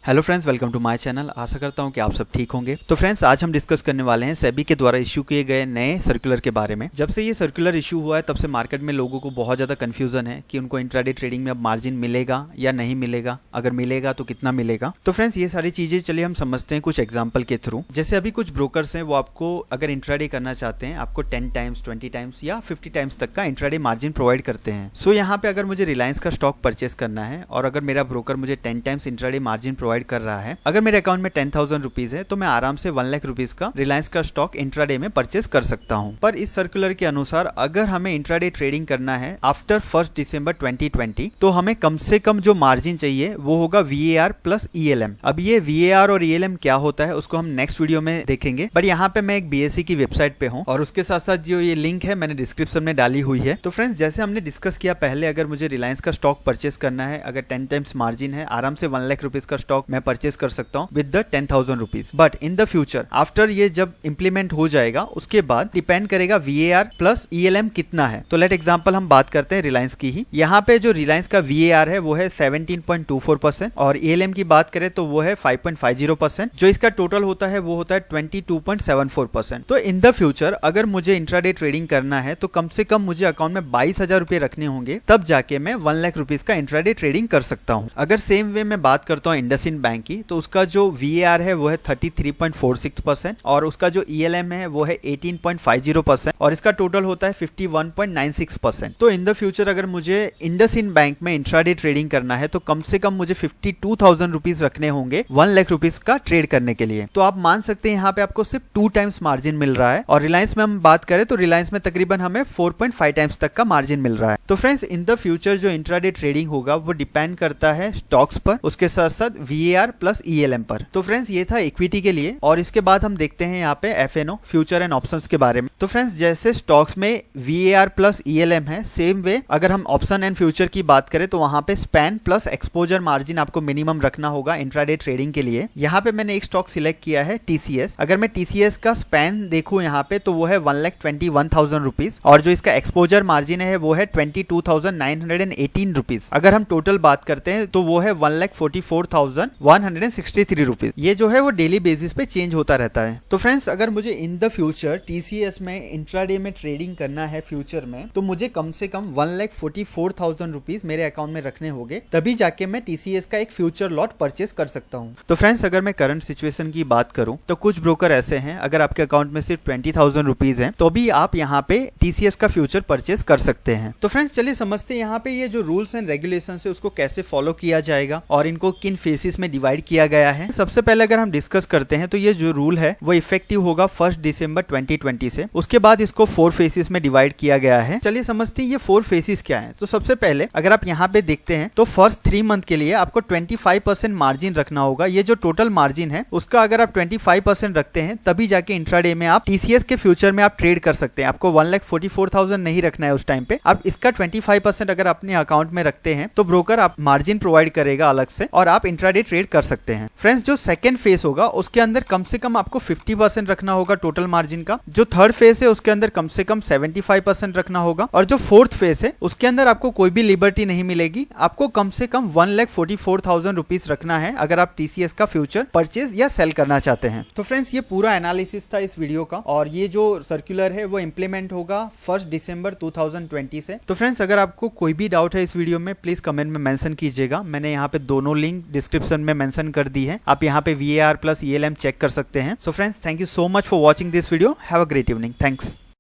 Hello friends, welcome to my channel. आशा करता हूं कि आप सब ठीक होंगे। तो फ्रेंड्स, आज हम डिस्कस करने वाले हैं सेबी के द्वारा इशू किए गए नए सर्कुलर के बारे में। जब से ये सर्कुलर इशू हुआ है तब से मार्केट में लोगों को बहुत ज़्यादा कंफ्यूजन है कि उनको इंट्राडे ट्रेडिंग में अब मार्जिन मिलेगा या नहीं मिलेगा, अगर मिलेगा तो कितना मिलेगा। तो फ्रेंड्स, ये सारी चीज़ें चलिए हम समझते हैं कुछ एग्जाम्पल के थ्रू। जैसे अभी कुछ ब्रोकर्स हैं, वो आपको अगर इंट्राडे करना चाहते हैं, आपको 10 टाइम्स 20 टाइम्स या 50 टाइम्स तक का इंट्राडे मार्जिन प्रोवाइड करते हैं। सो यहाँ पे अगर मुझे रिलायंस का स्टॉक परचेस करना है और अगर मेरा ब्रोकर मुझे 10 टाइम्स इंट्राडे मार्जिन प्रोवाइड कर रहा है, अगर मेरे अकाउंट में 10,000 रुपीज है तो मैं आराम से 1 लाख रुपीज का रिलायंस का स्टॉक इंट्राडे में परचेस कर सकता हूं। पर इस सर्कुलर के अनुसार अगर हमें इंट्राडे ट्रेडिंग करना है आफ्टर 1 दिसंबर 2020 तो हमें कम से कम जो मार्जिन चाहिए वो होगा VAR प्लस ELM। अब ये VAR और ELM क्या होता है उसको हम नेक्स्ट वीडियो में देखेंगे, बट यहाँ पे मैं एक BSE की वेबसाइट पे हूँ और उसके साथ साथ जो ये लिंक है मैंने डिस्क्रिप्शन में डाली हुई है। तो फ्रेंड्स, जैसे हमने डिस्कस किया पहले, अगर मुझे रिलायंस का स्टॉक परचेस करना है, अगर 10 टाइम्स मार्जिन है, आराम से 1 लाख रुपीज का स्टॉक मैं परचेस कर सकता हूँ with the 10,000 rupees. But in the future after ये जब इंप्लीमेंट हो जाएगा उसके बाद डिपेंड करेगा VAR प्लस ELM कितना है। तो लेट एग्जांपल हम बात करते हैं रिलायंस की ही। यहाँ पे जो रिलायंस का VAR है वो है 17.24% और ELM की बात करें तो वो है 5.50%। जो इसका टोटल होता है वो होता है 22.74%। तो इन द फ्यूचर अगर मुझे इंट्राडे ट्रेडिंग करना है तो कम से कम मुझे अकाउंट में 22,000 रुपए रखने होंगे, तब जाके मैं 1 लाख रुपीज का इंट्राडे ट्रेडिंग कर सकता हूँ। अगर सेम वे में बात करता हूँ इंडसइंड बैंक की, तो उसका जो VAR है वो है 33.46% और उसका जो ELM है वो है 18.50% और इसका टोटल होता है 51.96%। तो इन द फ्यूचर अगर मुझे इंडसइंड बैंक में इंट्राडे ट्रेडिंग करना है तो कम से कम मुझे 52,000 रुपीज रखने होंगे 1 लाख रुपीज का ट्रेड करने के लिए। तो आप मान सकते हैं यहाँ पे आपको सिर्फ 2 टाइम्स मार्जिन मिल रहा है और रिलायंस में हम बात करें तो रिलायंस में तकरीबन हमें 4.5 टाइम्स तक का मार्जिन मिल रहा है। तो फ्रेंड्स, इन द फ्यूचर जो इंट्राडे ट्रेडिंग होगा वो डिपेंड करता है स्टॉक्स पर, उसके साथ साथ VAR प्लस ELM पर। तो फ्रेंड्स, ये था इक्विटी के लिए और इसके बाद हम देखते हैं यहाँ पे FNO फ्यूचर एंड ऑप्शंस के बारे में। तो फ्रेंड्स, जैसे स्टॉक्स में VAR प्लस ELM है, सेम वे अगर हम ऑप्शन एंड फ्यूचर की बात करें तो वहां पे स्पैन प्लस एक्सपोजर मार्जिन आपको मिनिमम रखना होगा इंट्राडे ट्रेडिंग के लिए। यहाँ पे मैंने एक स्टॉक सिलेक्ट किया है TCS। अगर मैं TCS का स्पैन देखूं यहाँ पे तो वो है 1,21,000 रुपीज और जो इसका एक्सपोजर मार्जिन है वो है 22,918 रुपीज। अगर हम टोटल बात करते हैं तो वो है 1,44,163 रुपीज। ये जो है वो डेली बेसिस पे चेंज होता रहता है। तो फ्रेंड्स, अगर मुझे इन द फ्यूचर TCS में इंट्राडे में ट्रेडिंग करना है फ्यूचर में, तो मुझे कम से कम 1,44,000 रुपीज मेरे अकाउंट में रखने होंगे, तभी जाके मैं TCS का एक फ्यूचर लॉट परचेस कर सकता हूँ। तो फ्रेंड्स, अगर मैं करंट सिचुएशन की बात करूं तो कुछ ब्रोकर ऐसे हैं, अगर आपके अकाउंट में सिर्फ 20,000 रुपीज है तो भी आप यहाँ पे TCS का फ्यूचर परचेस कर सकते हैं। तो फ्रेंड्स, चलिए समझते हैं यहाँ पे ये जो रूल्स एंड रेगुलेशन है उसको कैसे फॉलो किया जाएगा और इनको किन फेसेस में डिवाइड किया गया है। सबसे पहले अगर हम डिस्कस करते हैं तो ये जो रूल है वो इफेक्टिव होगा 1 दिसंबर 2020 से। उसके बाद इसको 4 फेसेस में डिवाइड किया गया है। चलिए समझते हैं ये 4 फेसेस क्या है। तो सबसे पहले अगर आप यहाँ पे देखते हैं तो फर्स्ट 3 मंथ के लिए आपको 25% मार्जिन रखना होगा। ये जो टोटल मार्जिन है उसका अगर आप 25% रखते हैं तभी जाके इंट्राडे में आप TCS के फ्यूचर में आप ट्रेड कर सकते हैं। आपको 1,44,000 नहीं रखना है उस टाइम पे। आप इसका 25% अगर अपने अकाउंट में रखते हैं तो ब्रोकर आप मार्जिन प्रोवाइड करेगा अलग से और आप इंट्राडे ट्रेड कर सकते हैं। फ्रेंड्स, जो सेकंड फेज होगा उसके अंदर कम से कम आपको 50% रखना होगा टोटल मार्जिन का। जो थर्ड फेज है उसके अंदर कम से कम 75% रखना होगा और जो फोर्थ फेज है उसके अंदर आपको कोई भी लिबर्टी नहीं मिलेगी। आपको कम से कम 1,44,000 रुपीज रखना है अगर आप TCS का फ्यूचर परचेज या सेल करना चाहते हैं। तो फ्रेंड्स, ये पूरा एनालिसिस था इस वीडियो का और ये जो सर्कुलर है वो इंप्लीमेंट होगा 1 दिसंबर 2020 से। तो फ्रेंड्स, अगर आपको कोई भी डाउट है इस वीडियो में प्लीज कमेंट में मेंशन कीजिएगा। मैंने यहाँ पे दोनों लिंक डिस्क्रिप्शन में मेंशन कर दी है। आप यहाँ पे VAR प्लस ELM चेक कर सकते हैं। So friends, thank you so much for watching this video. Have a great evening. Thanks.